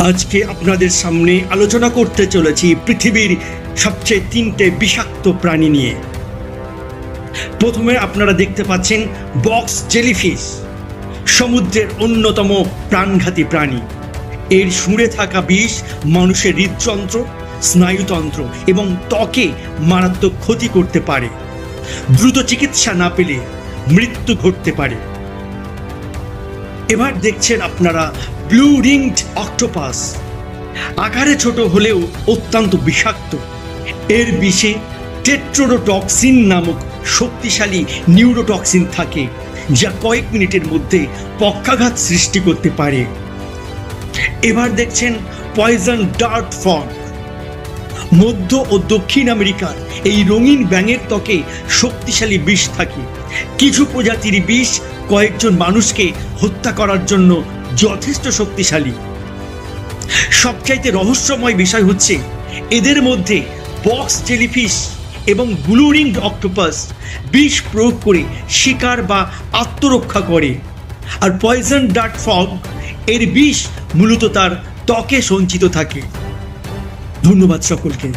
আজকে আপনাদের সামনে আলোচনা করতে চলেছি পৃথিবীর সবচেয়ে 3টে বিষাক্ত প্রাণী নিয়ে। প্রথমে আপনারা দেখতে পাচ্ছেন বক্স জেলিফিশ, সমুদ্রের অন্যতম প্রাণঘাতী প্রাণী। এর শুঁড়ে থাকা বিষ মানুষের হৃদযন্ত্র, স্নায়ুতন্ত্র এবং ত্বকে মারাত্মক ক্ষতি করতে পারে। দ্রুত চিকিৎসা না পেলে মৃত্যু ঘটতে পারে। এবার দেখছেন আপনারা ব্লু রিংড অক্টোপাস। আকারে ছোট হলেও অত্যন্ত বিষাক্ত। এর বিষে টেট্রোডোটক্সিন নামক শক্তিশালী নিউরোটক্সিন থাকে, যা কয়েক মিনিটের মধ্যে পক্ষাঘাত সৃষ্টি করতে পারে। এবার দেখছেন পয়জন ডার্ট ফ্রগ। মধ্য ও দক্ষিণ আমেরিকার এই রঙিন ব্যাঙের ত্বকে শক্তিশালী বিষ থাকে। কিছু প্রজাতির বিষ কয়েকজন মানুষকে হত্যা করার জন্য যথেষ্ট শক্তিশালী। সবচাইতে রহস্যময় বিষয় হচ্ছে এদের মধ্যে বক্স জেলিফিশ এবং ব্লু রিংড অক্টোপাস বিষ প্রয়োগ করে শিকার বা আত্মরক্ষা করে, আর পয়জন ডার্ট ফ্রগ এর বিষ মূলত তার ত্বকে সঞ্চিত থাকে। ধন্যবাদ সকলকে।